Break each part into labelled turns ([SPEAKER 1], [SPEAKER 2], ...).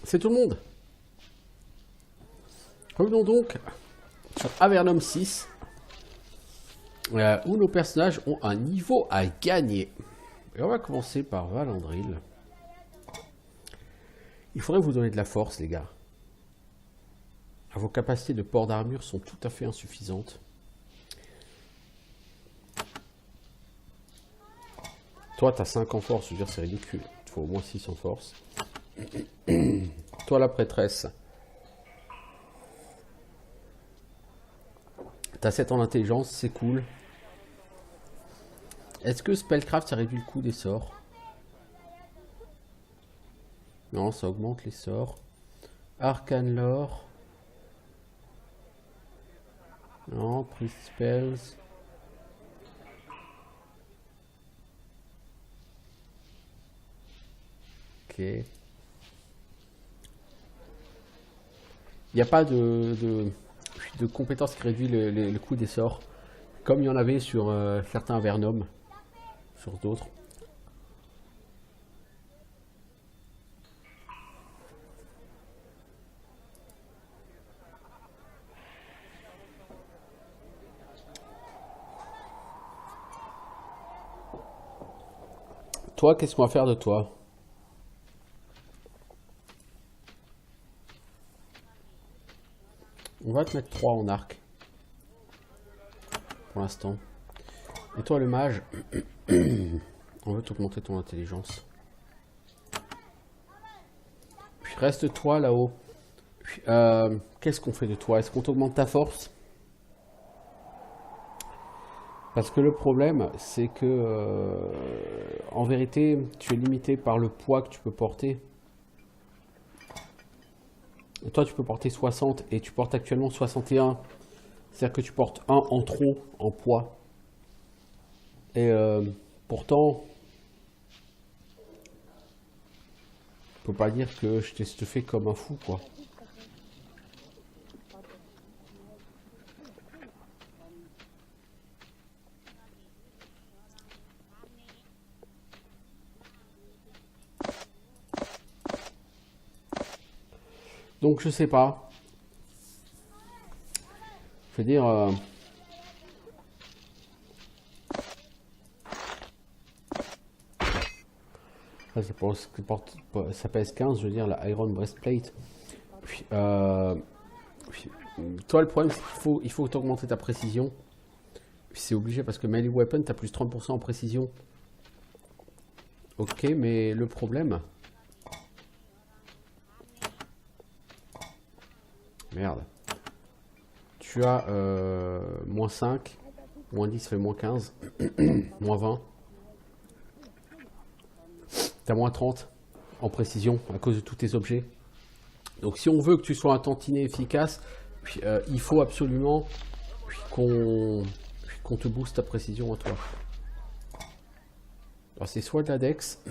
[SPEAKER 1] C'est tout le monde. Revenons donc sur Avernum 6, où nos personnages ont un niveau à gagner. Et on va commencer par Valandril. Il faudrait vous donner de la force, les gars. Vos capacités de port d'armure sont tout à fait insuffisantes. Toi, t'as 5 en force, je veux dire, c'est ridicule. Il faut au moins 6 en force. Toi, la prêtresse. T'as 7 en intelligence, c'est cool. Est-ce que Spellcraft, ça réduit le coût des sorts? Non, ça augmente les sorts. Arcane Lore. Non, Priest Spells. Ok. Il n'y a pas de compétence qui réduit le coût des sorts. Comme il y en avait sur certains Vernum. Sur d'autres. Toi, qu'est-ce qu'on va faire de toi? On va te mettre 3 en arc. Pour l'instant. Et toi, le mage, on veut t'augmenter ton intelligence. Puis reste toi là-haut. Qu'est-ce qu'on fait de toi? Est-ce qu'on t'augmente ta force? Parce que le problème, c'est que, en vérité, tu es limité par le poids que tu peux porter. Et toi, tu peux porter 60 et tu portes actuellement 61. C'est-à-dire que tu portes 1 en trop en poids. Et pourtant, je peux pas dire que je t'ai stuffé comme un fou, quoi. Donc je sais pas. Je veux dire, ça pèse 15, je veux dire, la Iron Breastplate. Puis, toi, le problème, c'est qu'il faut augmenter ta précision. Puis c'est obligé parce que Melee Weapon, t'as plus 30% en précision. Ok, mais le problème... Merde. Tu as moins 5, moins 10 fait moins 15, moins 20. T'as moins 30 en précision à cause de tous tes objets. Donc si on veut que tu sois un tantinet efficace, il faut absolument qu'on te booste ta précision à toi. Alors c'est soit de la Dex,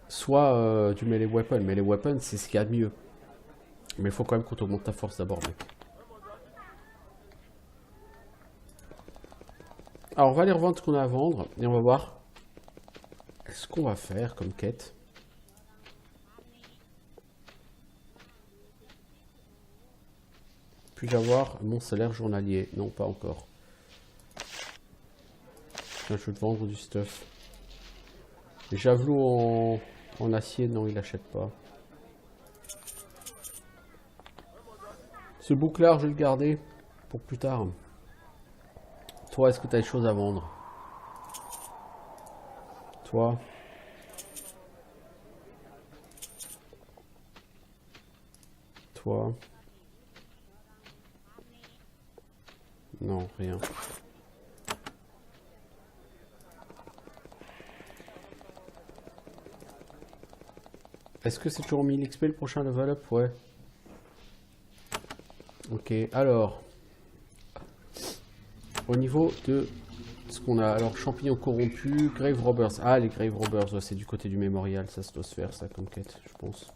[SPEAKER 1] soit du Melee Weapon. Melee Weapon, c'est ce qu'il y a de mieux. Mais il faut quand même qu'on t'augmente ta force d'abord, mec. Alors on va aller revendre ce qu'on a à vendre et on va voir ce qu'on va faire comme quête. Puis-je avoir mon salaire journalier? Non, pas encore. Tiens, je veux te vendre du stuff. Les javelots en acier, non, il n'achète pas. Ce bouclard, je vais le garder pour plus tard. Toi, est-ce que tu as des choses à vendre? Toi? Toi? Non, rien. Est-ce que c'est toujours 1000 XP le prochain level up? Ouais. Ok, alors. Au niveau de ce qu'on a, alors champignons corrompus, Grave Robbers. Ah, les Grave Robbers, ouais, c'est du côté du mémorial, ça doit se faire ça comme quête, je pense.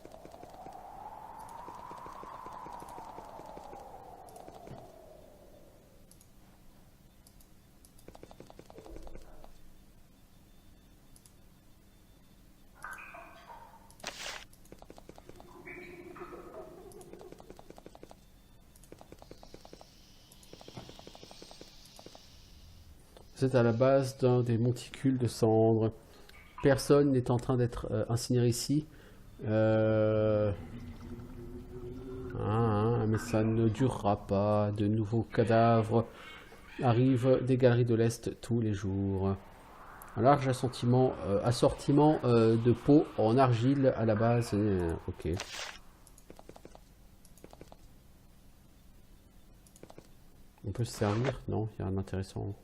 [SPEAKER 1] Vous êtes à la base d'un des monticules de cendres. Personne n'est en train d'être incinéré ici. Mais ça ne durera pas. De nouveaux cadavres arrivent des galeries de l'Est tous les jours. Un large assortiment de pots en argile à la base. Ok. On peut se servir? Non, il y a rien d'intéressant.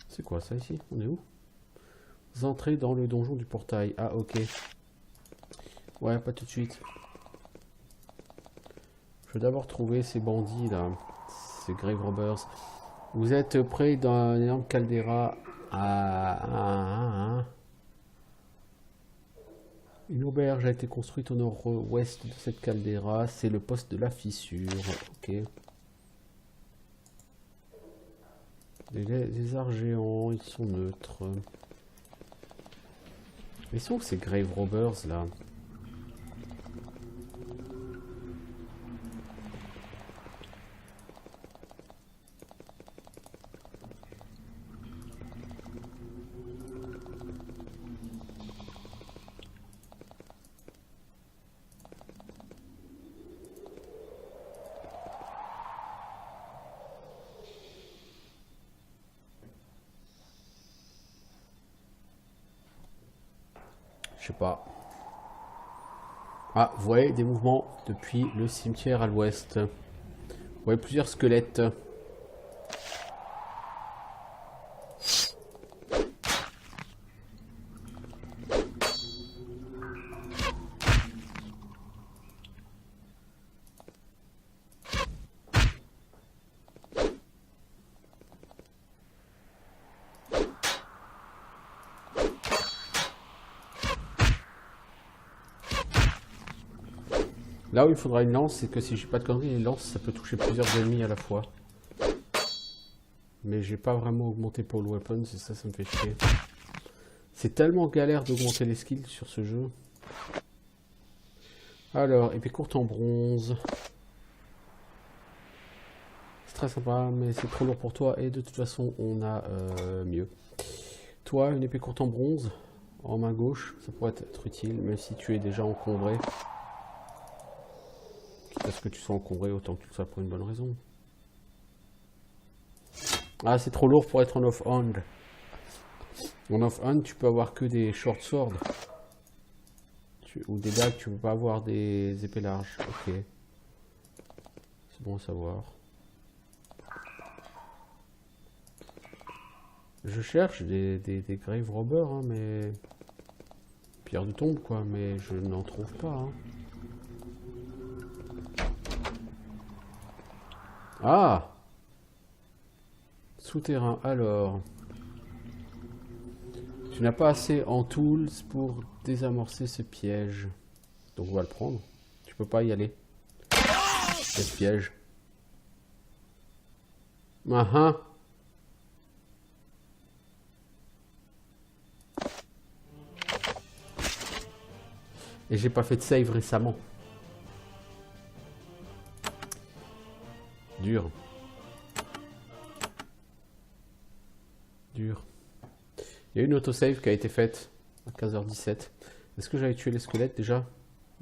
[SPEAKER 1] C'est quoi ça ici? On est où? Vous entrez dans le donjon du portail. Ah, ok. Ouais, pas tout de suite. Je veux d'abord trouver ces bandits là. Ces grave robbers. Vous êtes près d'un énorme caldeira. Une auberge a été construite au nord-ouest de cette caldeira. C'est le poste de la fissure. Ok. Des lézards géants, ils sont neutres. Ils sont où ces grave robbers là? Je sais pas. Ah, vous voyez des mouvements depuis le cimetière à l'ouest. Vous voyez plusieurs squelettes. Là où il faudra une lance, c'est que si j'ai pas de conneries, les lances ça peut toucher plusieurs ennemis à la fois. Mais j'ai pas vraiment augmenté Pole Weapons et ça me fait chier. C'est tellement galère d'augmenter les skills sur ce jeu. Alors, épée courte en bronze. C'est très sympa, mais c'est trop lourd pour toi et de toute façon on a mieux. Toi, une épée courte en bronze, en main gauche, ça pourrait être utile, même si tu es déjà encombré. Parce que tu sois encombré, autant que tu le sois pour une bonne raison. Ah, c'est trop lourd pour être en off-hand. En off-hand, tu peux avoir que des short swords. Ou des dagues, tu peux pas avoir des épées larges. Ok. C'est bon à savoir. Je cherche des grave robbers, hein, mais... Pierre de tombe, quoi, mais je n'en trouve pas, hein. Ah! Souterrain, alors. Tu n'as pas assez en tools pour désamorcer ce piège. Donc on va le prendre. Tu peux pas y aller. Ce piège. Et j'ai pas fait de save récemment. Dur. Dur. Il y a une autosave qui a été faite à 15h17. Est-ce que j'avais tué les squelettes déjà?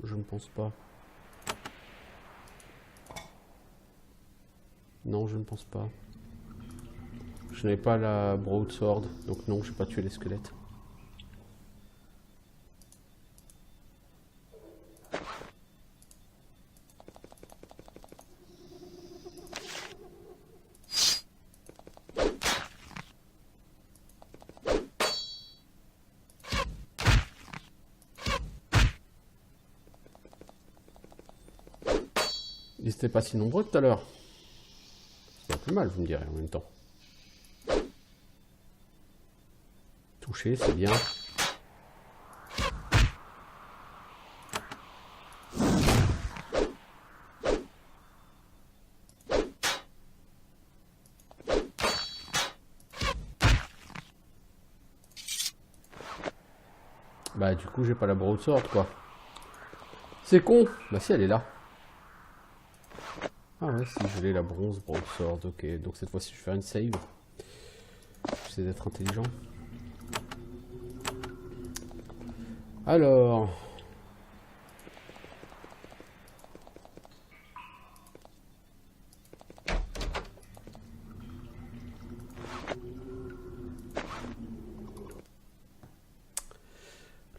[SPEAKER 1] Je ne pense pas. Non, je ne pense pas. Je n'avais pas la broadsword, donc non, je n'ai pas tué les squelettes. Ils n'étaient pas si nombreux tout à l'heure. C'est pas plus mal, vous me direz en même temps. Toucher, c'est bien. Bah du coup j'ai pas la broadsword quoi. C'est con. Bah si elle est là. ouais, si je l'ai la bronze, broadsword, ok. Donc cette fois-ci, je vais faire une save. J'essaie d'être intelligent. Alors...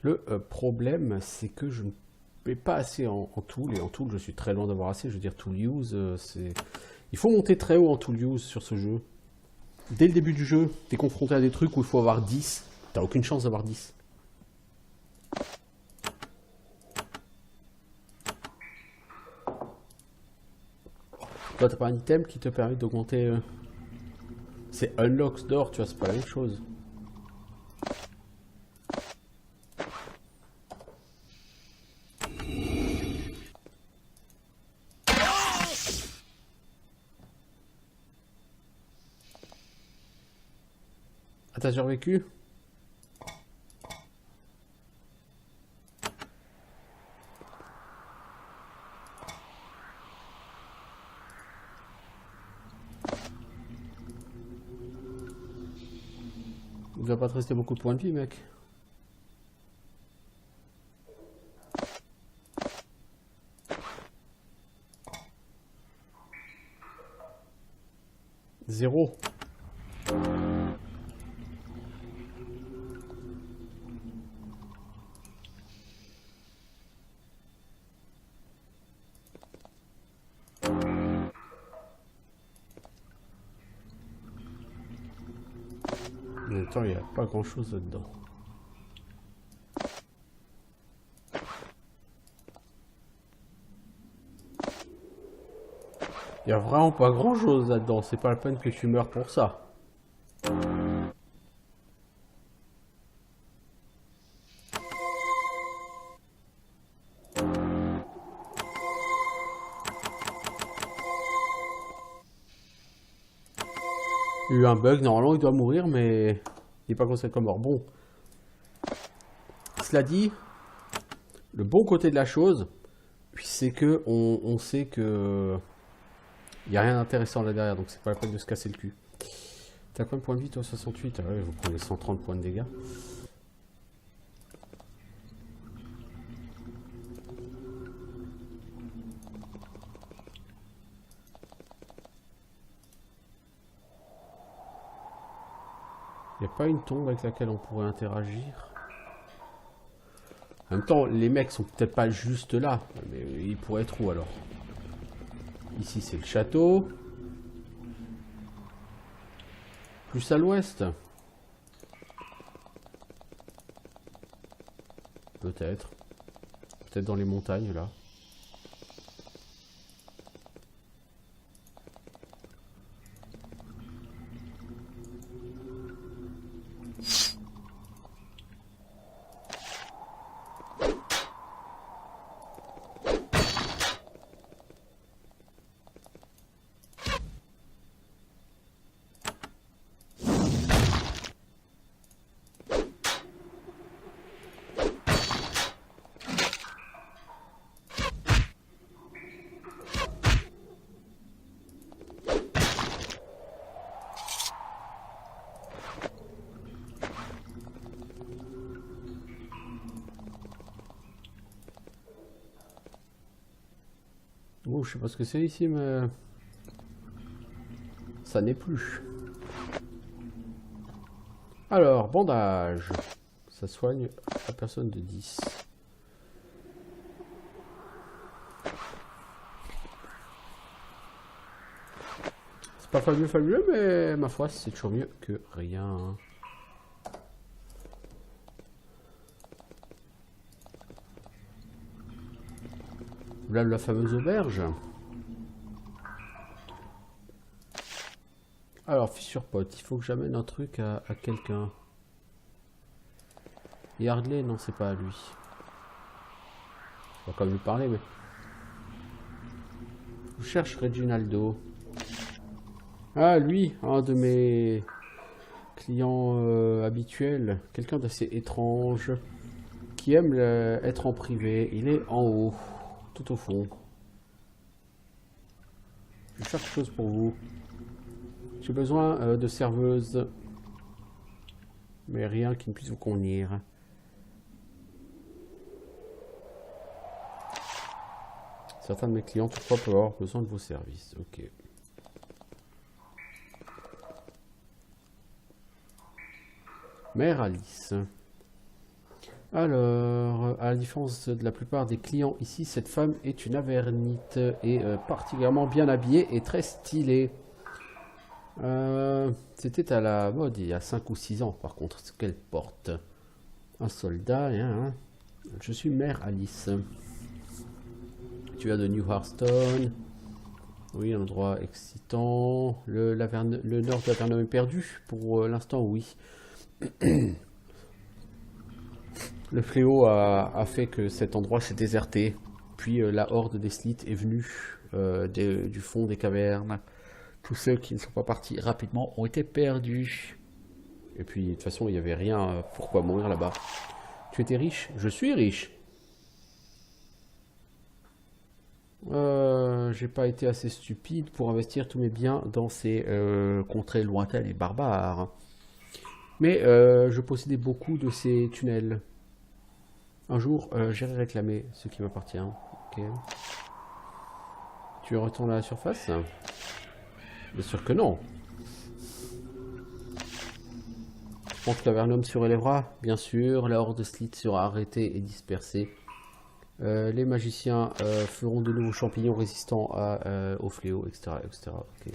[SPEAKER 1] Le problème, c'est que je ne mets pas assez en tool, et en tool, je suis très loin d'avoir assez. Je veux dire, tool use, c'est... Il faut monter très haut en tool use sur ce jeu. Dès le début du jeu, tu es confronté à des trucs où il faut avoir 10. T'as aucune chance d'avoir 10. Toi, t'as pas un item qui te permet d'augmenter... C'est Unlocks d'or, tu vois, c'est pas la même chose. Ah, t'as survécu? Il va pas te rester beaucoup de points de vie, mec. Zéro. En même temps, il n'y a pas grand chose là-dedans. Il n'y a vraiment pas grand chose là-dedans, c'est pas la peine que tu meurs pour ça. Il y a eu un bug, normalement il doit mourir, mais il n'est pas considéré comme mort. Bon, cela dit, le bon côté de la chose, c'est que on sait que il n'y a rien d'intéressant là derrière, donc c'est pas la peine de se casser le cul. T'as combien de points de vie toi? 68. Ah ouais, vous prenez 130 points de dégâts. Il n'y a pas une tombe avec laquelle on pourrait interagir? En même temps, les mecs sont peut-être pas juste là, mais ils pourraient être où alors? Ici c'est le château. Plus à l'ouest. Peut-être. Peut-être dans les montagnes là. Oh, je sais pas ce que c'est ici, mais ça n'est plus. Alors, bandage. Ça soigne la personne de 10. C'est pas fabuleux, mais ma foi, c'est toujours mieux que rien. Là, la fameuse auberge. Alors, fissure pote, il faut que j'amène un truc à quelqu'un. Et Hardley, non, c'est pas à lui. On va quand même lui parler, mais... Je cherche Reginaldo. Ah, lui, un de mes clients habituels. Quelqu'un d'assez étrange. Qui aime être en privé. Il est en haut, tout au fond. Je cherche quelque chose pour vous. J'ai besoin de serveuses. Mais rien qui ne puisse vous convenir. Certains de mes clients toutefois peuvent avoir besoin de vos services. Ok. Mère Alice. Alors, à la différence de la plupart des clients ici, cette femme est une avernite et particulièrement bien habillée et très stylée. C'était à la mode il y a 5 ou 6 ans, par contre, ce qu'elle porte. Un soldat, hein. Je suis Mère Alice. Tu viens de New Hearthstone. Oui, un endroit excitant. Le nord de l'Avernum est perdu. Pour l'instant, oui. Le fléau a fait que cet endroit s'est déserté. Puis la horde des Slits est venue du fond des cavernes. Tous ceux qui ne sont pas partis rapidement ont été perdus. Et puis, de toute façon, il n'y avait rien. Pourquoi mourir là-bas? Tu étais riche? Je suis riche. J'ai pas été assez stupide pour investir tous mes biens dans ces contrées lointaines et barbares. Mais je possédais beaucoup de ces tunnels. Un jour, j'irai réclamer ce qui m'appartient. Ok. Tu retournes à la surface? Bien sûr que non. Je pense que l'Avernum se relèvera. Bien sûr, la horde de Slits sera arrêtée et dispersée. Les magiciens feront de nouveaux champignons résistants au fléau, etc. etc. Okay.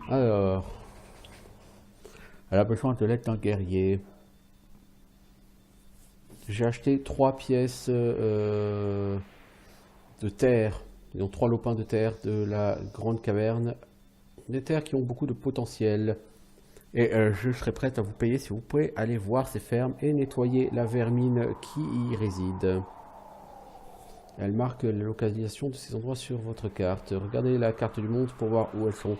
[SPEAKER 1] Alors, elle a besoin de l'aide d'un guerrier. J'ai acheté 3 pièces de terre, donc 3 lopins de terre de la grande caverne. Des terres qui ont beaucoup de potentiel. Et je serai prête à vous payer si vous pouvez aller voir ces fermes et nettoyer la vermine qui y réside. Elle marque la localisation de ces endroits sur votre carte. Regardez la carte du monde pour voir où elles sont.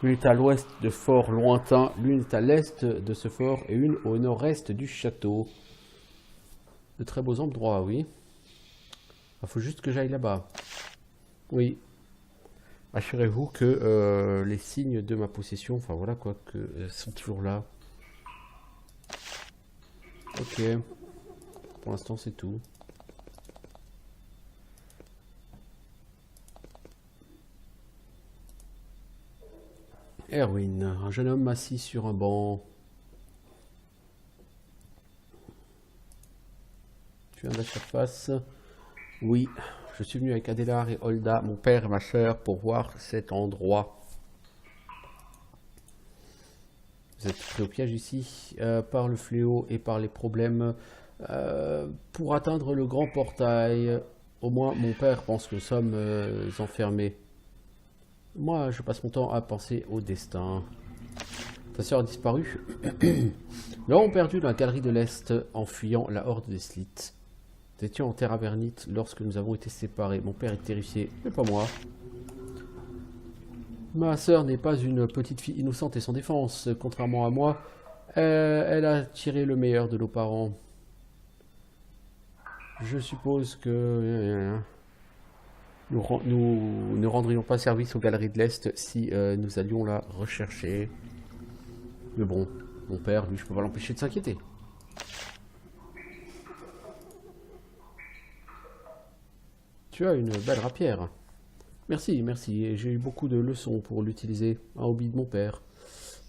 [SPEAKER 1] L'une est à l'ouest de fort lointain, l'une est à l'est de ce fort et une au nord-est du château. De très beaux endroits, oui. Il faut juste que j'aille là-bas. Oui. Assurez-vous que les signes de ma possession, enfin voilà quoi, que sont toujours là. Ok. Pour l'instant, c'est tout. Erwin, un jeune homme assis sur un banc. Tu viens de la surface? Oui. Je suis venu avec Adélar et Holda, mon père et ma soeur, pour voir cet endroit. Vous êtes pris au piège ici par le fléau et par les problèmes pour atteindre le grand portail. Au moins, mon père pense que nous sommes enfermés. Moi, je passe mon temps à penser au destin. Ta soeur a disparu. Nous l'avons perdu dans la galerie de l'Est en fuyant la horde des Slits. Nous étions en terre avernite lorsque nous avons été séparés. Mon père est terrifié, mais pas moi. Ma sœur n'est pas une petite fille innocente et sans défense. Contrairement à moi, elle a tiré le meilleur de nos parents. Je suppose que nous ne rendrions pas service aux galeries de l'Est si nous allions la rechercher. Mais bon, mon père, lui, je peux pas l'empêcher de s'inquiéter. Tu as une belle rapière. Merci, merci. J'ai eu beaucoup de leçons pour l'utiliser. Un hobby de mon père.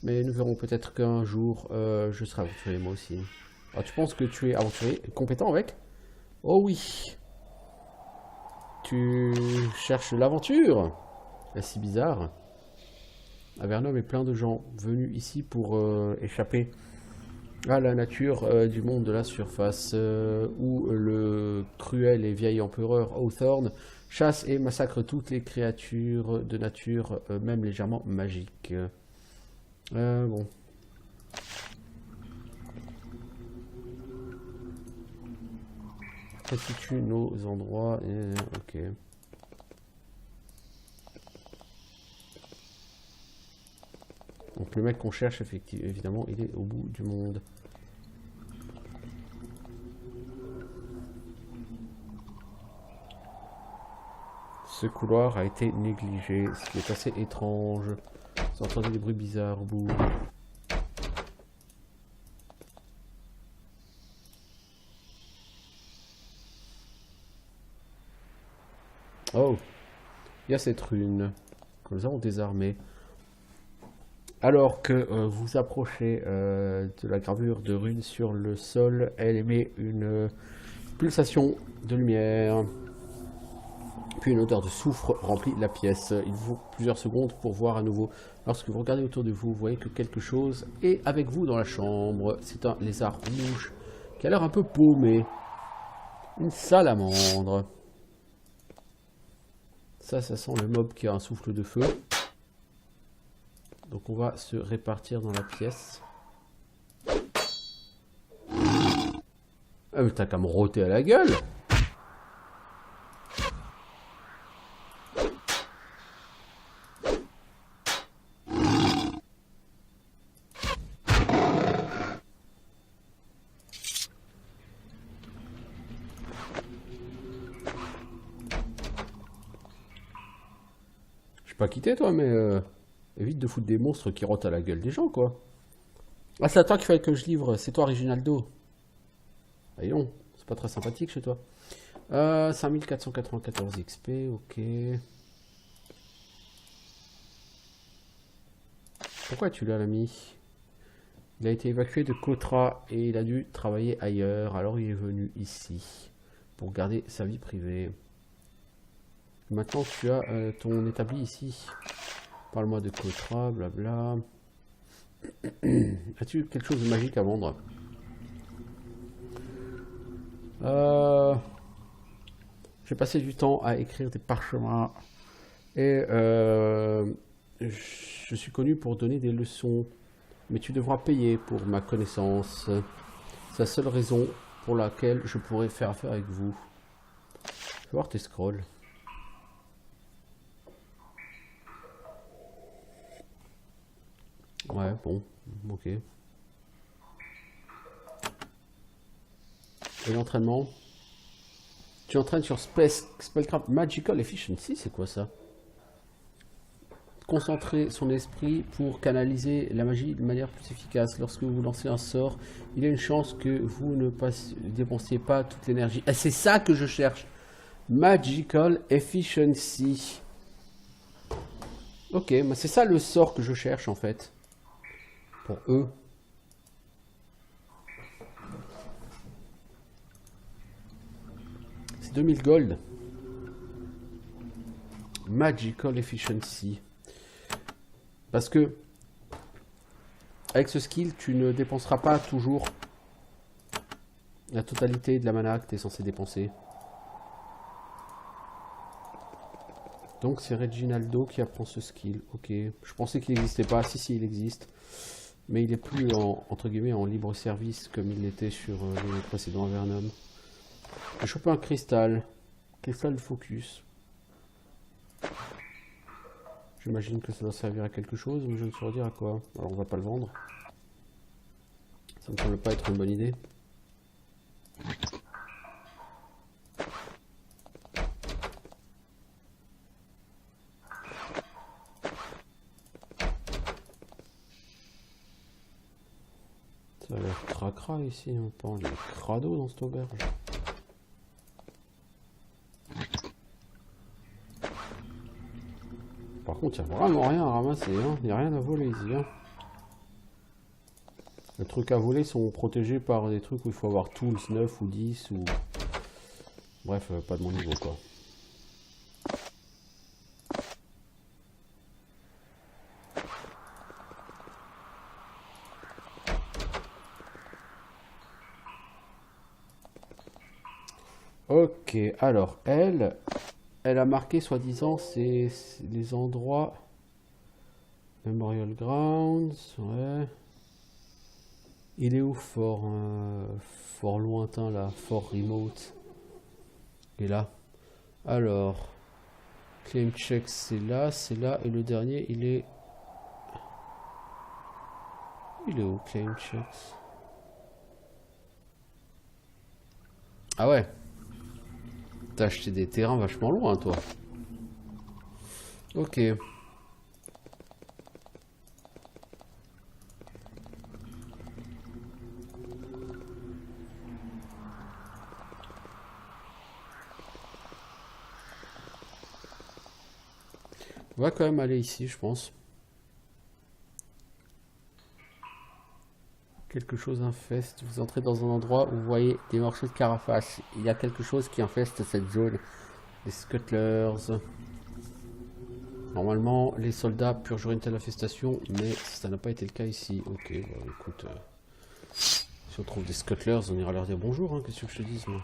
[SPEAKER 1] Mais nous verrons peut-être qu'un jour, je serai aventurier moi aussi. Ah, tu penses que tu es aventurier compétent avec? Oh oui. Tu cherches l'aventure? C'est si bizarre. Avernum est plein de gens venus ici pour échapper à la nature du monde de la surface, où le cruel et vieil empereur Hawthorne chasse et massacre toutes les créatures de nature, même légèrement magiques. Bon. Restitue nos endroits. Ok. Donc le mec qu'on cherche, effectivement, évidemment, il est au bout du monde. Ce couloir a été négligé, ce qui est assez étrange. Vous entendez des bruits bizarres au bout. Oh, il y a cette rune que nous avons désarmée. Alors que vous approchez de la gravure de rune sur le sol, elle émet une pulsation de lumière. Puis une odeur de soufre remplit la pièce. Il vous faut plusieurs secondes pour voir à nouveau. Lorsque vous regardez autour de vous, vous voyez que quelque chose est avec vous dans la chambre. C'est un lézard rouge qui a l'air un peu paumé. Une salamandre. Ça sent le mob qui a un souffle de feu. Donc on va se répartir dans la pièce. Ah mais t'as qu'à me rôter à la gueule! Je suis pas quitté toi, mais évite de foutre des monstres qui rotent à la gueule des gens, quoi. Ah, c'est à toi qu'il fallait que je livre, c'est toi, Reginaldo. Voyons, c'est pas très sympathique chez toi. 5494 XP, ok. Pourquoi tu l'as, l'ami? Il a été évacué de Kotra et il a dû travailler ailleurs, alors il est venu ici pour garder sa vie privée. Maintenant tu as ton établi ici. Parle-moi de Kotra, blabla. As-tu quelque chose de magique à vendre? J'ai passé du temps à écrire des parchemins et je suis connu pour donner des leçons, mais tu devras payer pour ma connaissance. C'est la seule raison pour laquelle je pourrais faire affaire avec vous. Je vais voir tes scrolls. Ouais, bon, ok. Et l'entraînement? Tu entraînes sur Spellcraft Magical Efficiency, c'est quoi ça? Concentrer son esprit pour canaliser la magie de manière plus efficace. Lorsque vous lancez un sort, il y a une chance que vous ne dépensiez pas toute l'énergie. Et c'est ça que je cherche. Magical Efficiency. Ok, mais c'est ça le sort que je cherche en fait. Pour eux. C'est 2000 gold. Magical Efficiency. Parce que avec ce skill, tu ne dépenseras pas toujours la totalité de la mana que tu es censé dépenser. Donc c'est Reginaldo qui apprend ce skill. Ok. Je pensais qu'il n'existait pas. Si, il existe. Mais il est plus entre guillemets en libre service comme il l'était sur les précédents Avernum. J'ai chopé un cristal. Cristal de focus. J'imagine que ça doit servir à quelque chose, mais je ne saurais dire à quoi. Alors on va pas le vendre. Ça me semble pas être une bonne idée. Ça a l'air cracra ici, un peu. Il y a des crados dans cette auberge. Par contre, il n'y a vraiment rien à ramasser, hein. Il n'y a rien à voler ici. Hein. Les trucs à voler sont protégés par des trucs où il faut avoir tools 9 ou 10 ou... Bref, pas de mon niveau quoi. Ok, alors elle a marqué soi-disant les endroits Memorial Grounds, ouais. Il est où fort lointain là, fort remote. Et là. Alors, claim check c'est là, et le dernier il est où claim checks? Ah ouais. T'as acheté des terrains vachement loin, toi. Ok. On va quand même aller ici, je pense. Quelque chose infeste. Vous entrez dans un endroit où vous voyez des morceaux de carapace. Il y a quelque chose qui infeste cette zone. Les scuttlers. Normalement, les soldats purgeraient une telle infestation, mais ça n'a pas été le cas ici. Ok, bah, écoute, si on trouve des scuttlers, on ira leur dire bonjour, hein, qu'est-ce que je te dise, moi.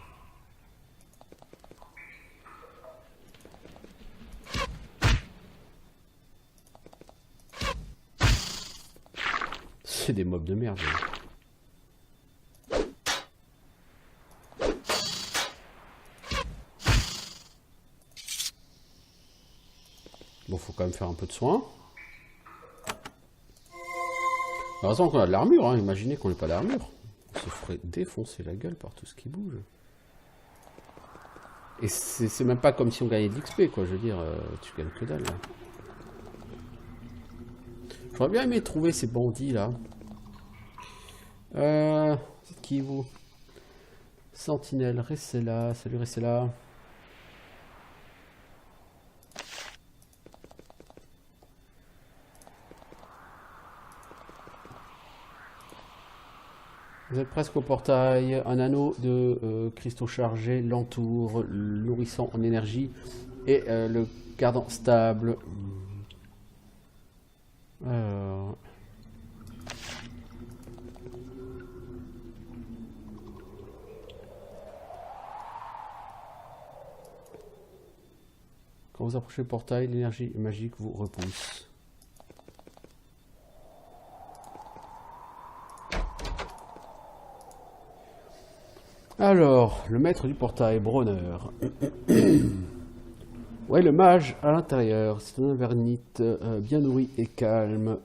[SPEAKER 1] C'est des mobs de merde. Hein. Bon, faut quand même faire un peu de soin. Heureusement qu'on a de l'armure, hein. Imaginez qu'on n'ait pas d'armure. On se ferait défoncer la gueule par tout ce qui bouge. Et c'est même pas comme si on gagnait de l'XP, quoi. Je veux dire, tu gagnes que dalle, là. J'aurais bien aimé trouver ces bandits, là. C'est qui, vous? Sentinelle, restez là. Salut, restez là. Vous êtes presque au portail. Un anneau de cristaux chargés l'entoure, nourrissant en énergie et le gardant stable. Alors... Quand vous approchez le portail, l'énergie magique vous repousse. Alors, le maître du portail, Bronner. Ouais, le mage à l'intérieur, c'est un invernite bien nourri et calme.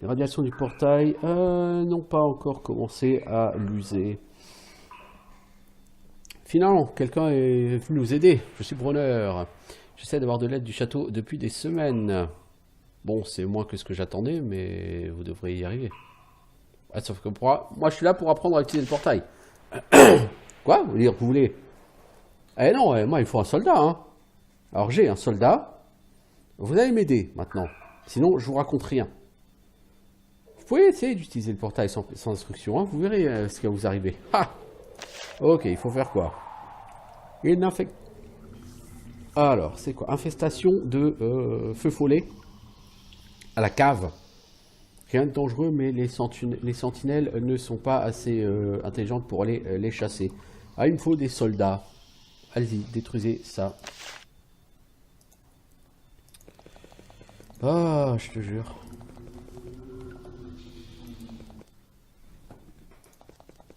[SPEAKER 1] Les radiations du portail n'ont pas encore commencé à l'user. Finalement, quelqu'un est venu nous aider. Je suis Bronner. J'essaie d'avoir de l'aide du château depuis des semaines. Bon, c'est moins que ce que j'attendais, mais vous devriez y arriver. Ah, sauf que moi, je suis là pour apprendre à utiliser le portail. Quoi? Vous voulez? Eh non, moi, il faut un soldat, hein. Alors, j'ai un soldat. Vous allez m'aider, maintenant. Sinon, je vous raconte rien. Vous pouvez essayer d'utiliser le portail sans instruction, hein. Vous verrez ce qui va vous arriver. Ah! Ok, il faut faire quoi? Une infect... Alors, c'est quoi? Infestation de feu follet à la cave. Rien de dangereux, mais les sentinelles ne sont pas assez intelligentes pour aller les chasser. Ah, il me faut des soldats. Allez-y, détruisez ça. Ah, je te jure.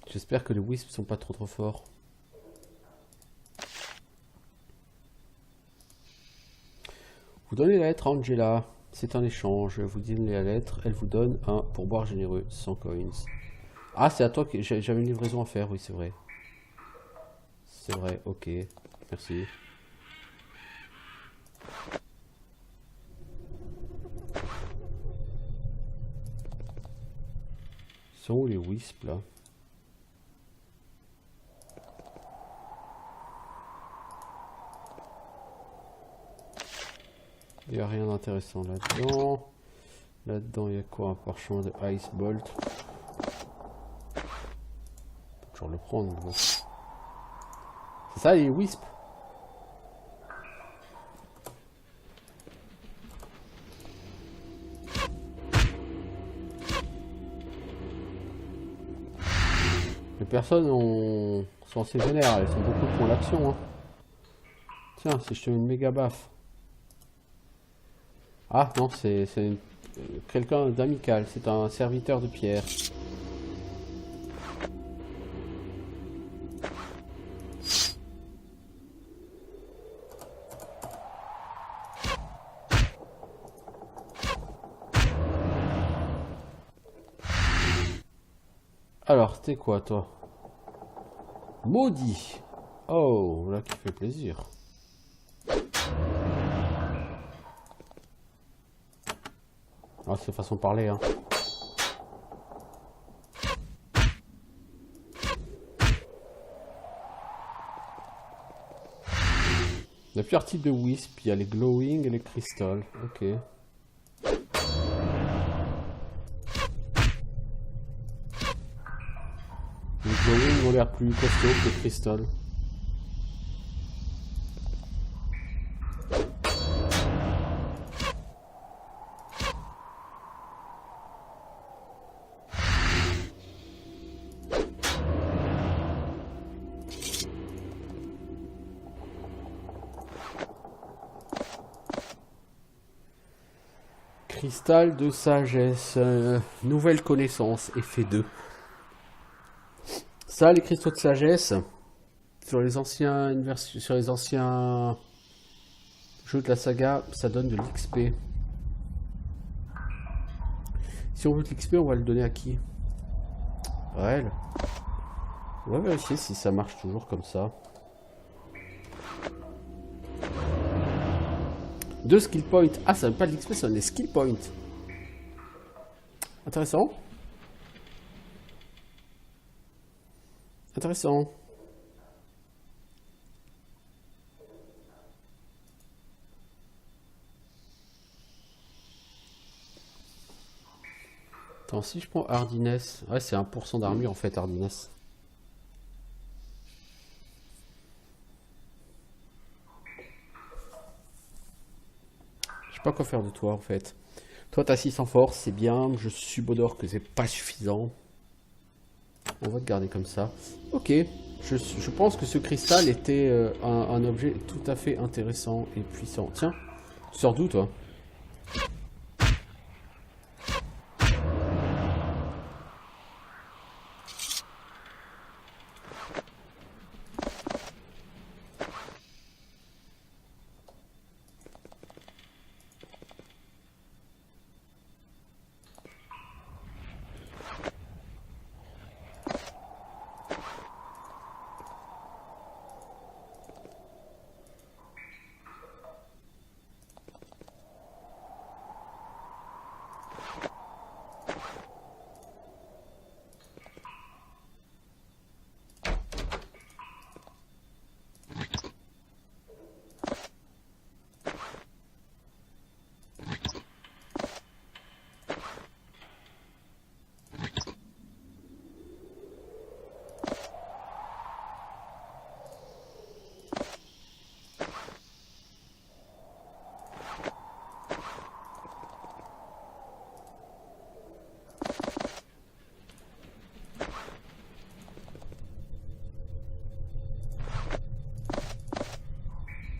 [SPEAKER 1] J'espère que les wisps sont pas trop forts. Vous donnez la lettre à Angela. C'est un échange. Vous donnez la lettre, elle vous donne un pourboire généreux, 100 coins. Ah, c'est à toi que j'avais une livraison à faire, oui, c'est vrai. C'est vrai, ok. Merci. Sont où les wisps, là? Il n'y a rien d'intéressant là-dedans. Là-dedans, il y a quoi? Un parchemin de Ice Bolt. Faut toujours le prendre. Bon. C'est ça les wisps? Les personnes sont assez vénères, elles sont beaucoup pour l'action. Hein. Tiens, si je te mets une méga baffe. Ah non, c'est quelqu'un d'amical, c'est un serviteur de pierre. Alors, t'es quoi toi? Maudit. Oh, là qui fait plaisir. Ah, c'est façon de parler, hein. Il y a plusieurs types de wisp. Il y a les glowing et les crystals. Ok. Les glowing ont l'air plus costauds que les crystals. Cristal de sagesse, nouvelle connaissance, effet 2. Ça, les cristaux de sagesse, sur les anciens jeux de la saga, ça donne de l'XP. Si on veut de l'XP, on va le donner à qui? À elle. On va vérifier si ça marche toujours comme ça. 2 skill points. Ah, ça donne pas de l'XP, ça donne des skill points. Intéressant. Intéressant. Attends, si je prends hardiness. Ouais, c'est 1% d'armure en fait, hardiness. Je sais pas quoi faire de toi en fait. Toi, t'as 6 en force, c'est bien. Je subodore que c'est pas suffisant. On va te garder comme ça. Ok. Je pense que ce cristal était un objet tout à fait intéressant et puissant. Tiens, tu sors d'où toi?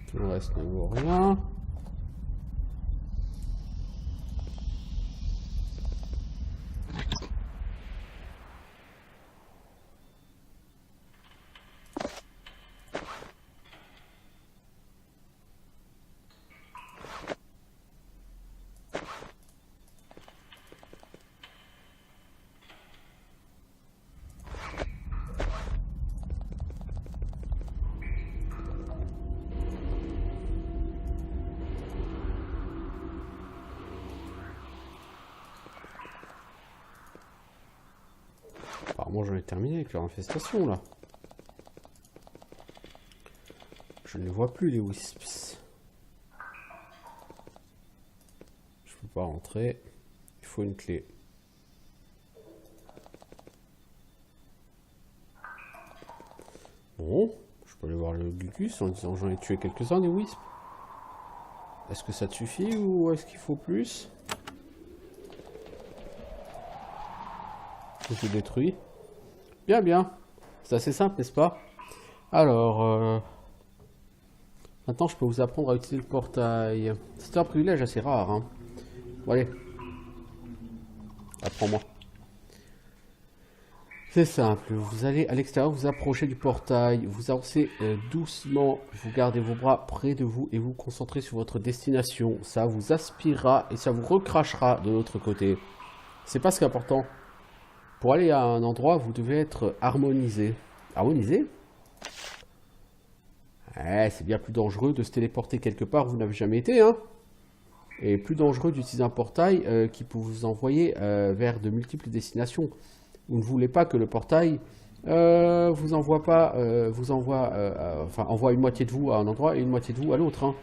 [SPEAKER 1] Tout le reste ne vaut rien. Apparemment, j'en ai terminé avec leur infestation là. Je ne les vois plus les wisps. Je peux pas rentrer. Il faut une clé. Bon, je peux aller voir le Gugus en disant j'en ai tué quelques-uns des wisps. Est-ce que ça te suffit ou est-ce qu'il faut plus? Je détruis. Bien, bien. C'est assez simple, n'est-ce pas? Alors, maintenant je peux vous apprendre à utiliser le portail. C'est un privilège assez rare. Hein. Bon, allez. Apprends-moi. C'est simple. Vous allez à l'extérieur, vous approchez du portail, vous avancez doucement, vous gardez vos bras près de vous et vous concentrez sur votre destination. Ça vous aspirera et ça vous recrachera de l'autre côté. C'est pas ce qui est important. Pour aller à un endroit, vous devez être harmonisé. Harmonisé? Ouais, c'est bien plus dangereux de se téléporter quelque part où vous n'avez jamais été, hein? et plus dangereux d'utiliser un portail qui peut vous envoyer vers de multiples destinations. Vous ne voulez pas que le portail vous envoie pas, enfin envoie une moitié de vous à un endroit et une moitié de vous à l'autre. Hein.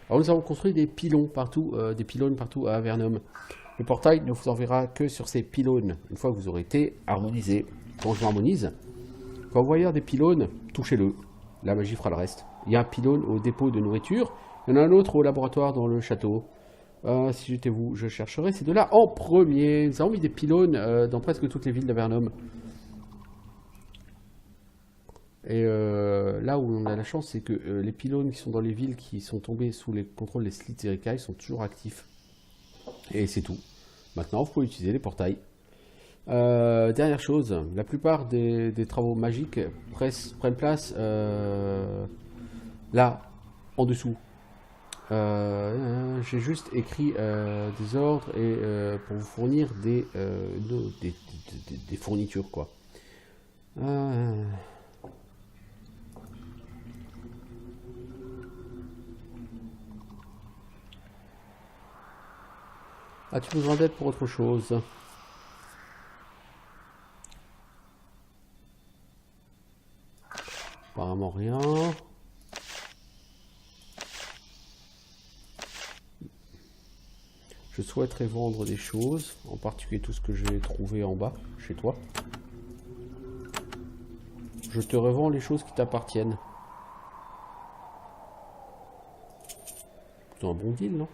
[SPEAKER 1] Alors nous avons construit des pylônes partout à Avernum. Le portail ne vous enverra que sur ces pylônes, une fois que vous aurez été harmonisé. Quand je m'harmonise, quand vous voyez des pylônes, touchez-le. La magie fera le reste. Il y a un pylône au dépôt de nourriture, il y en a un autre au laboratoire dans le château. Si j'étais vous, je chercherais ces deux-là en premier. Nous avons mis des pylônes dans presque toutes les villes d'Avernum. Et là où on a la chance, c'est que les pylônes qui sont dans les villes qui sont tombés sous les contrôles des Slits Erikai sont toujours actifs. Et c'est tout. Maintenant, vous pouvez utiliser les portails. Dernière chose, la plupart des travaux magiques prennent place là, en dessous. J'ai juste écrit des ordres et pour vous fournir des fournitures, quoi. As-tu besoin d'aide pour autre chose? Apparemment rien. Je souhaiterais vendre des choses, en particulier tout ce que j'ai trouvé en bas, chez toi. Je te revends les choses qui t'appartiennent. C'est un bon deal, non?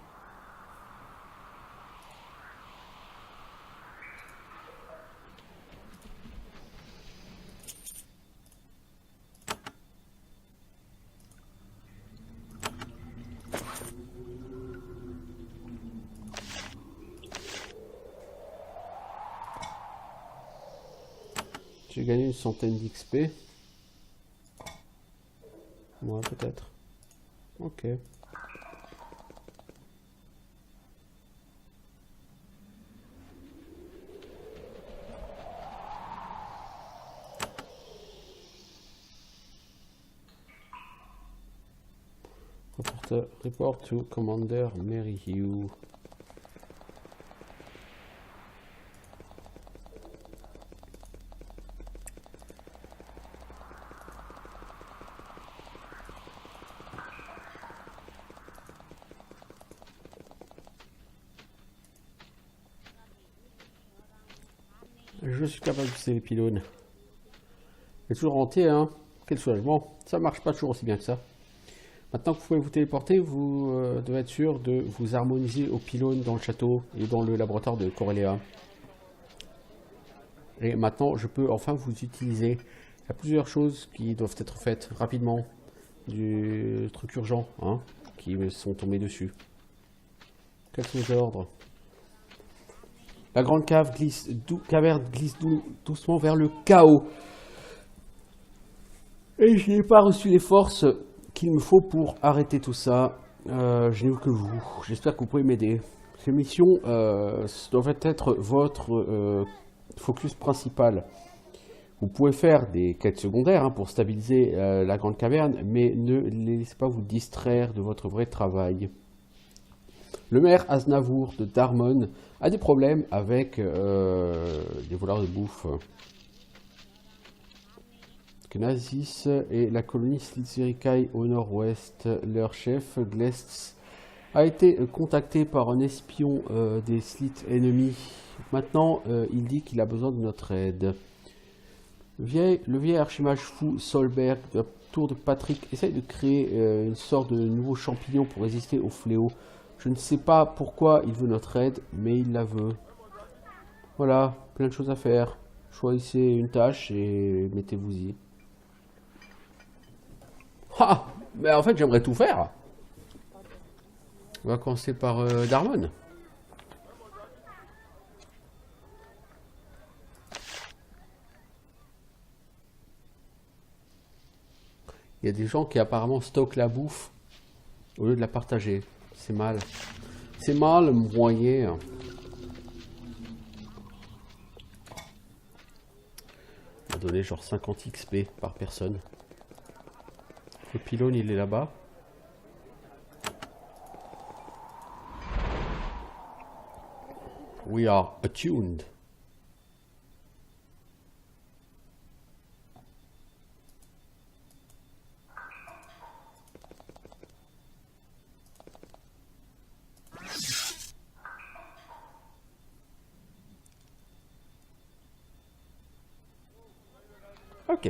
[SPEAKER 1] J'ai gagné une centaine d'XP. Ouais, peut-être. Ok. Report to Commander Merrihew. Je suis capable d'utiliser les pylônes. C'est toujours hanté, hein. Quel soulagement. Ça marche pas toujours aussi bien que ça. Maintenant que vous pouvez vous téléporter, vous devez être sûr de vous harmoniser aux pylônes dans le château et dans le laboratoire de Corellia. Et maintenant, je peux enfin vous utiliser. Il y a plusieurs choses qui doivent être faites rapidement. Du truc urgent, hein, qui me sont tombés dessus. Quels sont les ordres? La grande caverne glisse doucement vers le chaos. Et je n'ai pas reçu les forces qu'il me faut pour arrêter tout ça. Je n'ai eu que vous. J'espère que vous pouvez m'aider. Ces missions doivent être votre focus principal. Vous pouvez faire des quêtes secondaires, hein, pour stabiliser la grande caverne, mais ne les laissez pas vous distraire de votre vrai travail. Le maire Aznavour de Darmon a des problèmes avec les voleurs de bouffe. Knasis et la colonie Slits Erikai au nord-ouest. Leur chef, Glestz, a été contacté par un espion des Slits ennemis. Maintenant, il dit qu'il a besoin de notre aide. Le vieil archimage fou Solberg, de la tour de Patrick, essaye de créer une sorte de nouveau champignon pour résister au fléau. Je ne sais pas pourquoi il veut notre aide, mais il la veut. Voilà, plein de choses à faire. Choisissez une tâche et mettez-vous-y. Ah, mais en fait, j'aimerais tout faire. On va commencer par Darmon. Il y a des gens qui apparemment stockent la bouffe au lieu de la partager. C'est mal. C'est mal, moyen. On va donner genre 50 XP par personne. Le pylône, il est là-bas. We are attuned. Ok.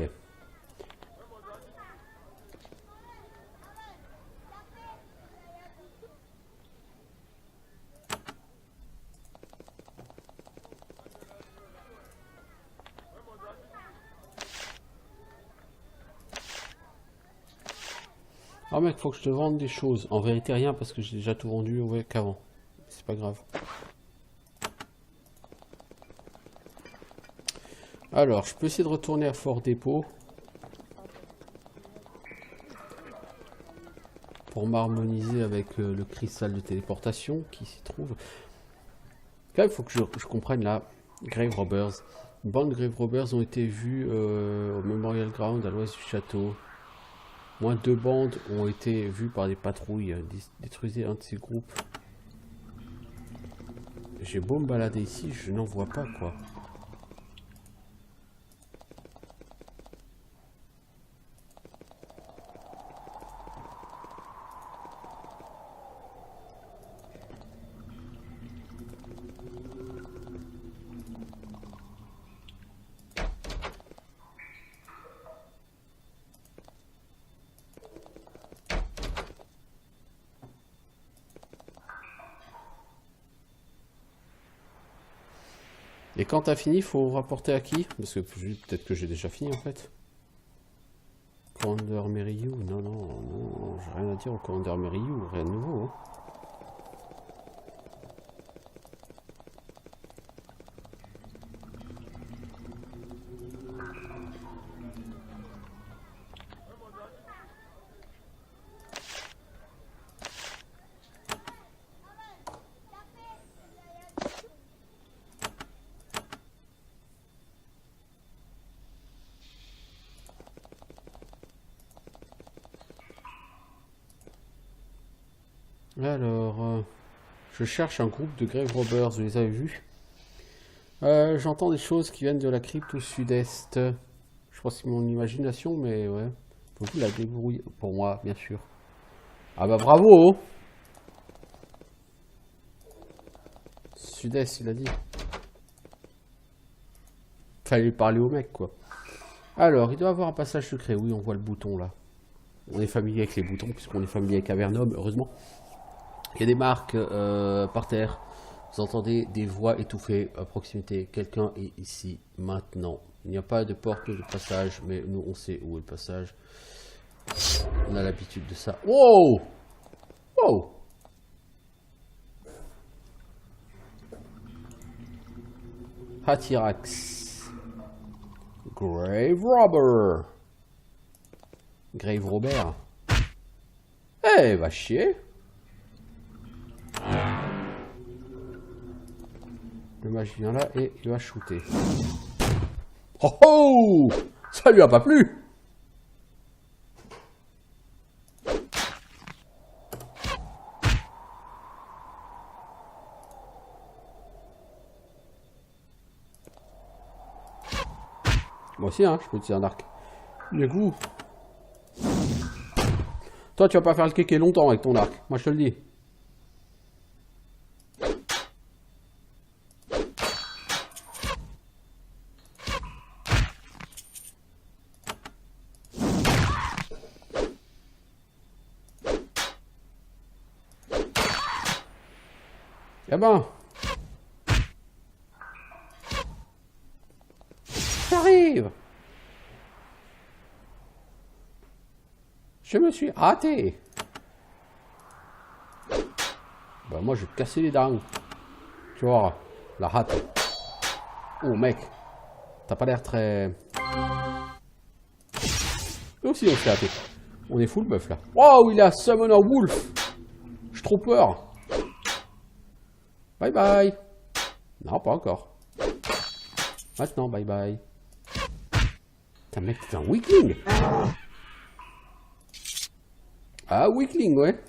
[SPEAKER 1] Ah mec, faut que je te vende des choses. En vérité, rien parce que j'ai déjà tout vendu ouais, qu'avant. C'est pas grave. Alors, je peux essayer de retourner à Fort Dépôt. Pour m'harmoniser avec le cristal de téléportation qui s'y trouve. Quand même, il faut que je comprenne là. Grave Robbers. Une bande de Grave Robbers ont été vus au Memorial Ground à l'ouest du château. Moins 2 bandes ont été vues par des patrouilles. Détruisez un de ces groupes. J'ai beau me balader ici, je n'en vois pas quoi. Et quand t'as fini, faut rapporter à qui? Parce que peut-être que j'ai déjà fini en fait. Commander Merriu, non, j'ai rien à dire au Commander Merriu, rien de nouveau. Hein. Alors, je cherche un groupe de Grave Robbers, vous les avez vus? J'entends des choses qui viennent de la crypte au sud-est. Je pense que c'est mon imagination, mais ouais. Faut vous la débrouiller pour moi, bien sûr. Ah bah bravo! Sud-est, il a dit. Fallait parler au mec, quoi. Alors, il doit avoir un passage secret. Oui, on voit le bouton, là. On est familier avec les boutons, puisqu'on est familier avec Avernum, heureusement. Il y a des marques par terre. Vous entendez des voix étouffées à proximité. Quelqu'un est ici, maintenant. Il n'y a pas de porte de passage, mais nous, on sait où est le passage. On a l'habitude de ça. Wow! Wow! Hatirax. Grave Robber. Grave Robert. Eh, va chier. Le mage vient là et il va shooter. Oh oh! Ça lui a pas plu! Moi aussi, hein, je peux utiliser un arc. Du coup... Toi, tu vas pas faire le kéké longtemps avec ton arc. Moi, je te le dis. Eh ben... J'arrive! Je me suis raté! Bah moi je vais te casser les dents. Tu vois, la rate. Oh mec, t'as pas l'air très... Nous aussi on s'est raté. On est full buff là. Waouh, il a Summoner Wolf! J'ai trop peur. Bye bye. Non, pas encore. Maintenant, bye bye. Putain mec, t'es un weakling. Ah, weakling, ouais.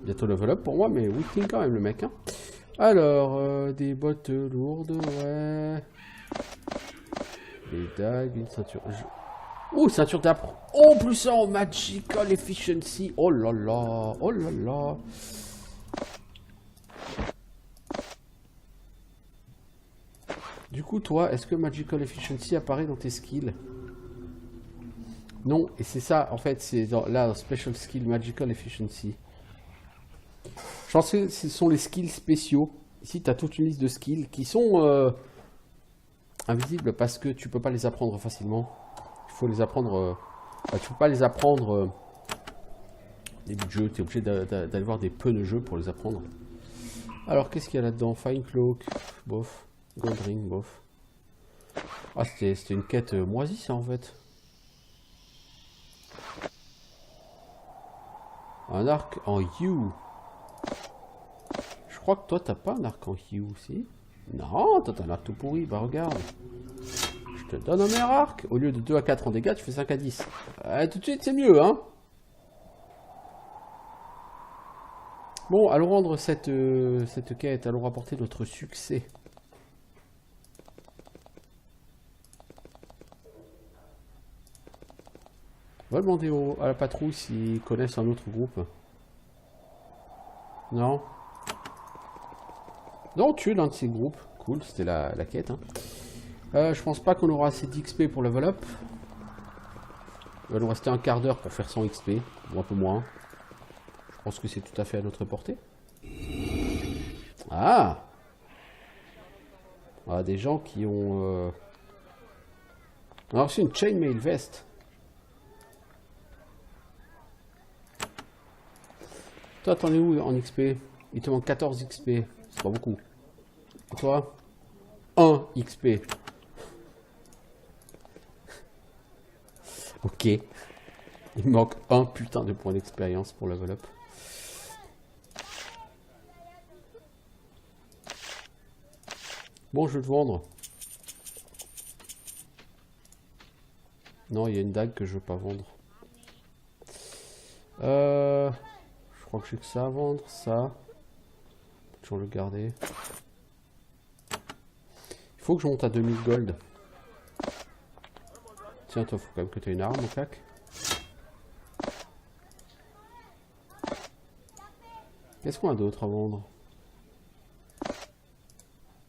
[SPEAKER 1] Bientôt level up pour moi, mais weakling quand même le mec. Hein. Alors, des bottes lourdes, ouais. Des dagues, une ceinture. Oh, ceinture d'apprenti. Oh, plus en Magical Efficiency. Oh là là, oh là là. Du coup, toi, est-ce que Magical Efficiency apparaît dans tes skills? Non, et c'est ça, en fait, c'est là, Special Skill Magical Efficiency. Je pense que ce sont les skills spéciaux. Ici, tu as toute une liste de skills qui sont invisibles parce que tu peux pas les apprendre facilement. Il faut les apprendre... tu peux pas les apprendre début de jeu. Tu es obligé d'aller voir des peu de jeux pour les apprendre. Alors, qu'est-ce qu'il y a là-dedans? Fine Cloak, bof. Gold Ring, bof. Ah, c'était une quête moisie, ça, en fait. Un arc en hue. Je crois que toi, t'as pas un arc en hue, si? Non, toi, t'as un arc tout pourri. Bah, regarde. Je te donne un meilleur arc. Au lieu de 2 à 4 en dégâts, tu fais 5 à 10. Tout de suite, c'est mieux, hein? Bon, allons rendre cette quête. Allons rapporter notre succès. On va demander à la patrouille s'ils connaissent un autre groupe. Non? Non, tu es l'un de ces groupes. Cool, c'était la quête. Hein. Je pense pas qu'on aura assez d'XP pour level up. Il va nous rester un quart d'heure pour faire 100 XP, ou un peu moins. Je pense que c'est tout à fait à notre portée. Ah! Ah, des gens qui ont... On a reçu une chainmail vest. Toi, t'en es où en XP? Il te manque 14 XP. C'est pas beaucoup. Et toi? 1 XP. Ok. Il manque un putain de point d'expérience pour level up. Bon, je vais te vendre. Non, il y a une dague que je veux pas vendre. Je crois que j'ai que ça à vendre, ça. Toujours le garder. Il faut que je monte à 2000 gold. Tiens, toi, faut quand même que tu aies une arme au cac. Qu'est-ce qu'on a d'autre à vendre?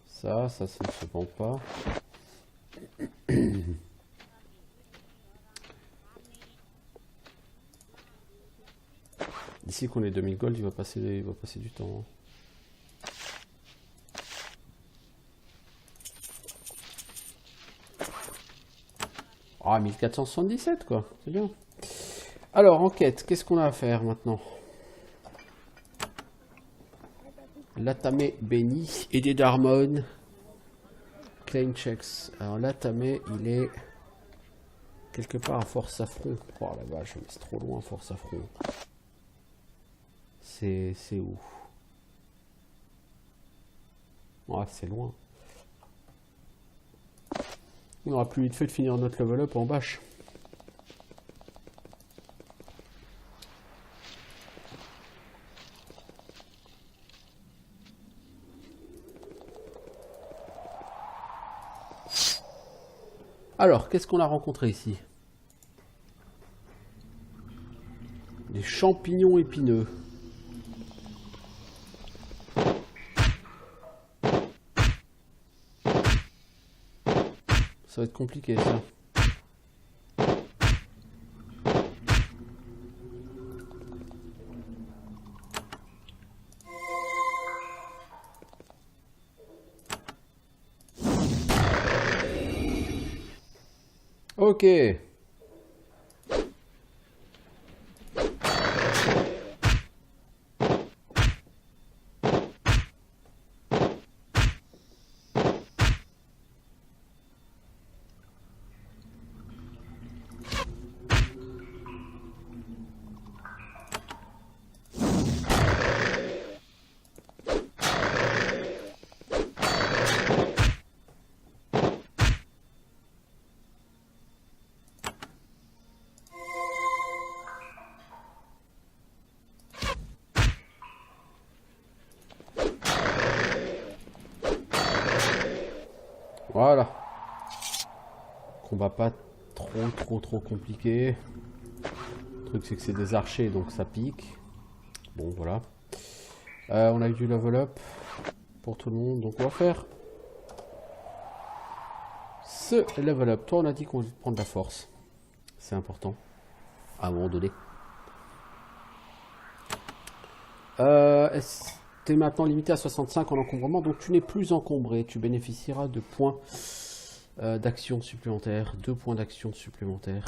[SPEAKER 1] Ça ne se vend pas. D'ici qu'on ait 2000 gold, il va passer du temps. Ah, 1477 quoi, c'est bien. Alors, enquête, qu'est-ce qu'on a à faire maintenant? L'atamé béni et des Darmon. Claim checks. Alors, l'atamé, il est quelque part à Force Affront. Oh la vache, mais c'est trop loin, Force Affront. C'est où? Ouais, c'est loin. On aura plus vite fait de finir notre level up en bâche. Alors, qu'est-ce qu'on a rencontré ici? Des champignons épineux. Ça va être compliqué ça. Ok. Voilà. Combat pas trop compliqué. Le truc c'est que c'est des archers donc ça pique. Bon voilà. On a eu du level up pour tout le monde, donc on va faire ce level up. Toi on a dit qu'on voulait prendre la force. C'est important. À un moment donné. T'es maintenant limité à 65 en encombrement, donc tu n'es plus encombré. Tu bénéficieras de points d'action supplémentaires. 2 points d'action supplémentaires.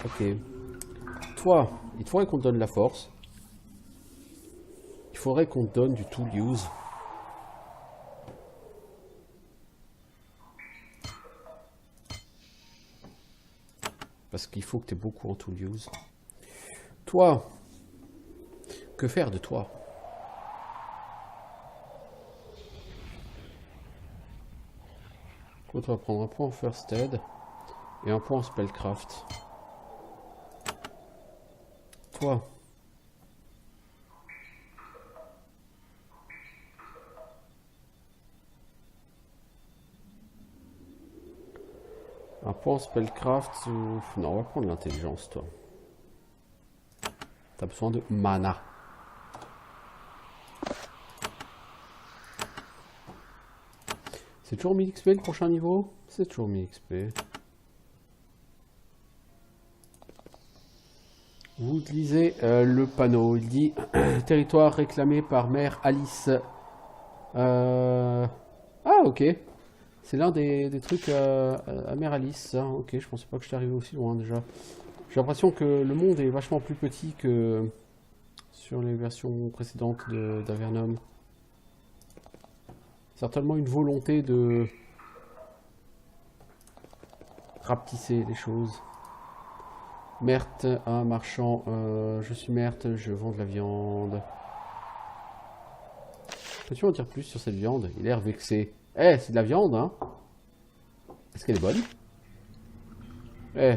[SPEAKER 1] Ok. Toi, il te faudrait qu'on te donne la force. Il faudrait qu'on te donne du tool use. Parce qu'il faut que tu aies beaucoup en tool use. Toi, que faire de toi? Tu vas prendre un point en first aid et un point en spellcraft. Toi. Un point en spellcraft. Non, on va prendre l'intelligence, toi. T'as besoin de mana. C'est toujours 1000 XP le prochain niveau? C'est toujours 1000 XP. Vous lisez le panneau. Il dit territoire réclamé par Mère Alice. Ah, ok. C'est l'un des trucs à Mère Alice. Hein. Ok, je pensais pas que j'étais arrivé aussi loin déjà. J'ai l'impression que le monde est vachement plus petit que sur les versions précédentes d'Avernum. Certainement une volonté de rapetisser les choses. Merte, un marchand. Je suis Merte, je vends de la viande. Peux-tu en dire plus sur cette viande? Il a l'air vexé. Eh, c'est de la viande, hein? Est-ce qu'elle est bonne? Eh,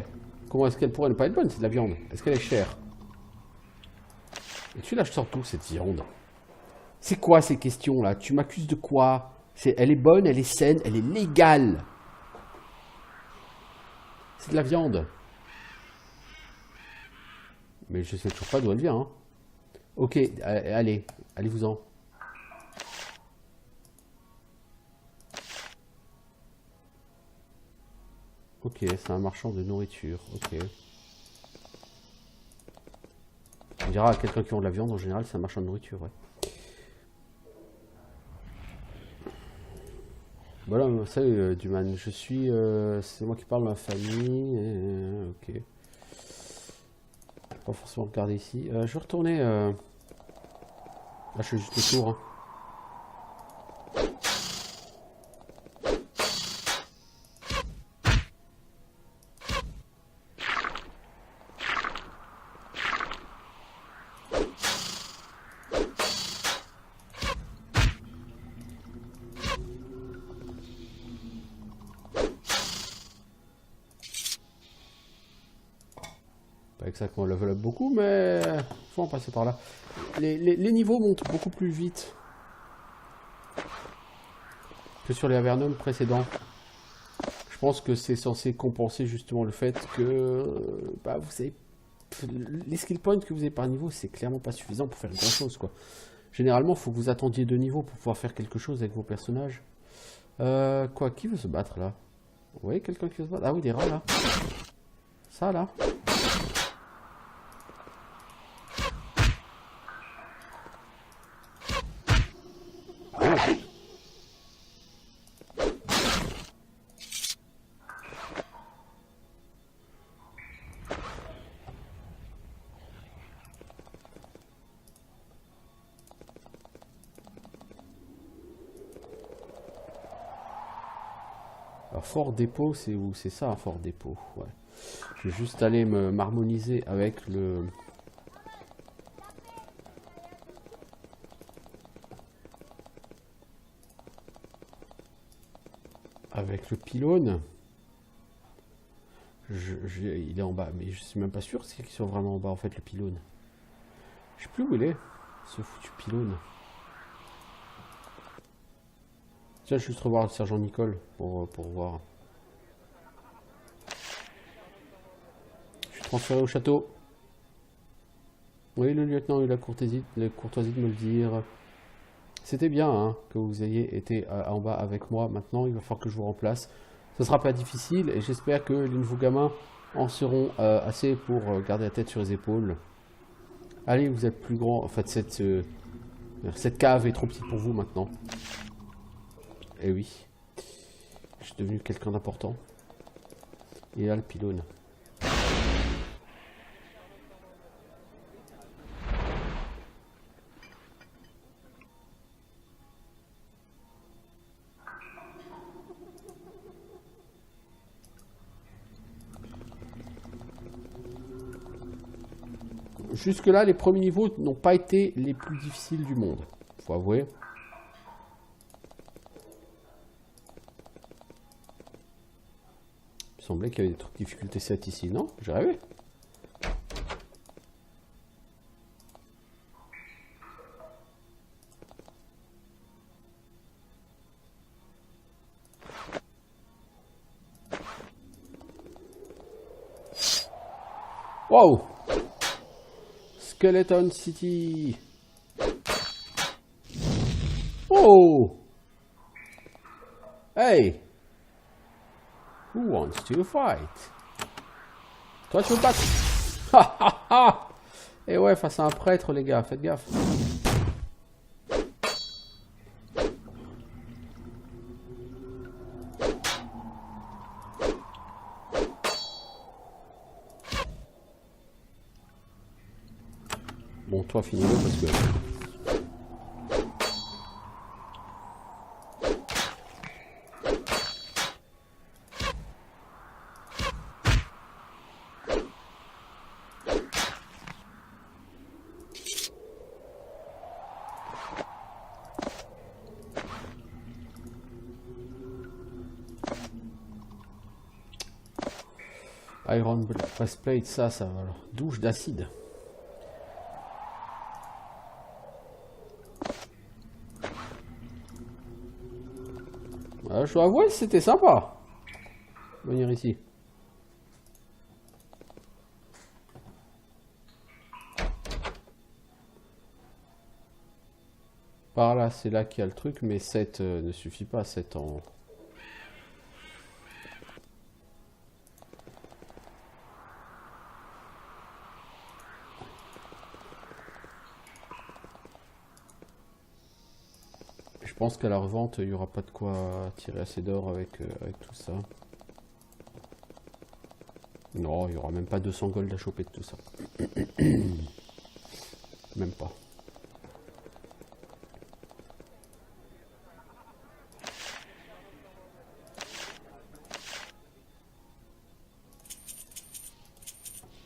[SPEAKER 1] comment est-ce qu'elle pourrait ne pas être bonne? C'est de la viande. Est-ce qu'elle est chère? Et tu lâches surtout cette viande. C'est quoi ces questions-là? Tu m'accuses de quoi? Elle est bonne, elle est saine, elle est légale. C'est de la viande. Mais je sais toujours pas d'où elle vient. Hein. Ok, allez-vous-en. Ok, c'est un marchand de nourriture. Ok. On dira à quelqu'un qui vend de la viande, en général, c'est un marchand de nourriture, ouais. Voilà, salut Duman, je suis... c'est moi qui parle de ma famille. Ok. Pas forcément regarder ici. Je vais retourner... Là, je fais juste le tour. Hein. Pas exactement level up beaucoup, mais faut en passer par là. Les niveaux montent beaucoup plus vite que sur les Avernum précédents. Je pense que c'est censé compenser justement le fait que bah, vous savez, les skill points que vous avez par niveau, c'est clairement pas suffisant pour faire grand chose, quoi. Généralement, il faut que vous attendiez 2 niveaux pour pouvoir faire quelque chose avec vos personnages. Quoi, qui veut se battre là? Vous voyez quelqu'un qui veut se battre? Ah oui, des rats là. Ça là. Alors, Fort Dépôt, c'est où? C'est ça, un Fort Dépôt. Ouais. Je vais juste aller m'harmoniser avec le... avec le pylône. Il est en bas, mais je suis même pas sûr qu'il soit vraiment en bas, en fait, le pylône. Je sais plus où il est, ce foutu pylône. Tiens, juste revoir le sergent Nicole pour voir. Je suis transféré au château. Oui, le lieutenant a eu la courtoisie de me le dire. C'était bien hein, que vous ayez été en bas avec moi. Maintenant, il va falloir que je vous remplace. Ce sera pas difficile et j'espère que les nouveaux gamins en seront assez pour garder la tête sur les épaules. Allez, vous êtes plus grand. En fait, cette cave est trop petite pour vous maintenant. Eh oui. Je suis devenu quelqu'un d'important. Et là, le pylône. Jusque-là, les premiers niveaux n'ont pas été les plus difficiles du monde. Faut avouer. Il semblait qu'il y avait des trucs de difficulté 7 ici, non? J'ai rêvé. Wow! Skeleton City. Oh! Hey! Who wants to fight? Toi, tu veux pas? Ha ha ha! Et ouais, face à un prêtre, les gars, faites gaffe. Bon, toi, finis-le parce que... Iron Breastplate, ça va alors. Douche d'acide. Je dois avouer, c'était sympa. Venir ici. Par là, c'est là qu'il y a le truc, mais 7 ne suffit pas, 7 en... Je pense qu'à la revente, il n'y aura pas de quoi tirer assez d'or avec tout ça. Non, il n'y aura même pas 200 gold à choper de tout ça. Même pas.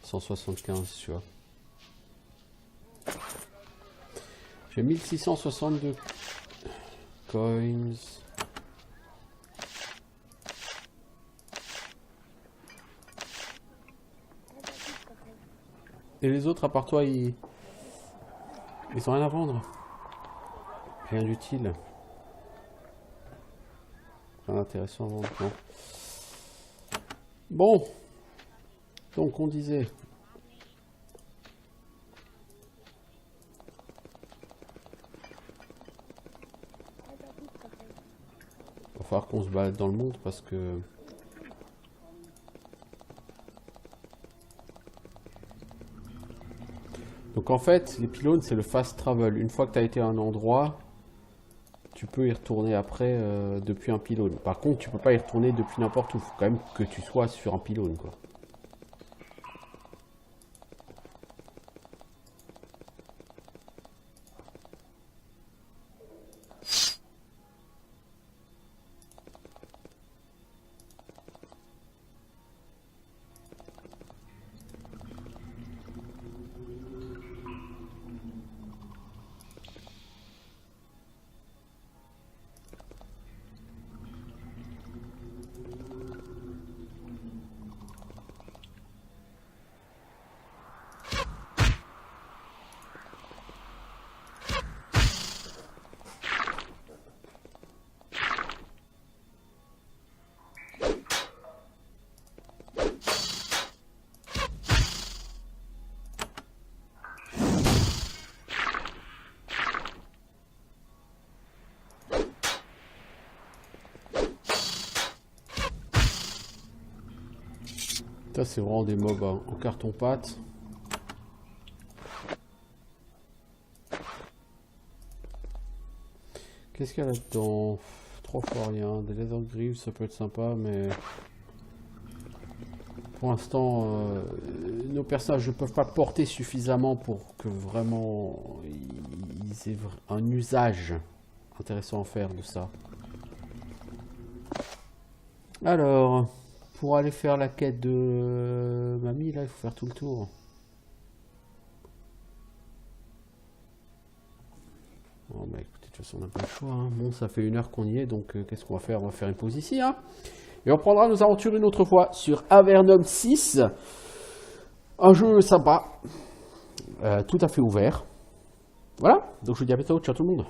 [SPEAKER 1] « 175, tu vois. J'ai 1662 coins. Et les autres, à part toi, ils ont rien à vendre. Rien d'utile. Rien d'intéressant à vendre, non. Bon. Donc, on disait... Il va falloir qu'on se balade dans le monde parce que... Donc en fait, les pylônes, c'est le fast travel. Une fois que tu as été à un endroit, tu peux y retourner après depuis un pylône. Par contre, tu peux pas y retourner depuis n'importe où. Il faut quand même que tu sois sur un pylône, quoi. Ça, c'est vraiment des mobs hein, en carton-pâte. Qu'est-ce qu'il y a là-dedans? 3 fois rien. Des leather greaves, ça peut être sympa, mais... Pour l'instant, nos personnages ne peuvent pas porter suffisamment pour que vraiment ils aient un usage intéressant à faire de ça. Alors, pour aller faire la quête de mamie, là, il faut faire tout le tour. Bon, bah écoutez, de toute façon, on n'a pas le choix. Hein. Bon, ça fait 1 heure qu'on y est, donc qu'est-ce qu'on va faire? On va faire une pause ici, hein. Et on prendra nos aventures une autre fois sur Avernum 6. Un jeu sympa, tout à fait ouvert. Voilà, donc je vous dis à bientôt, ciao tout le monde.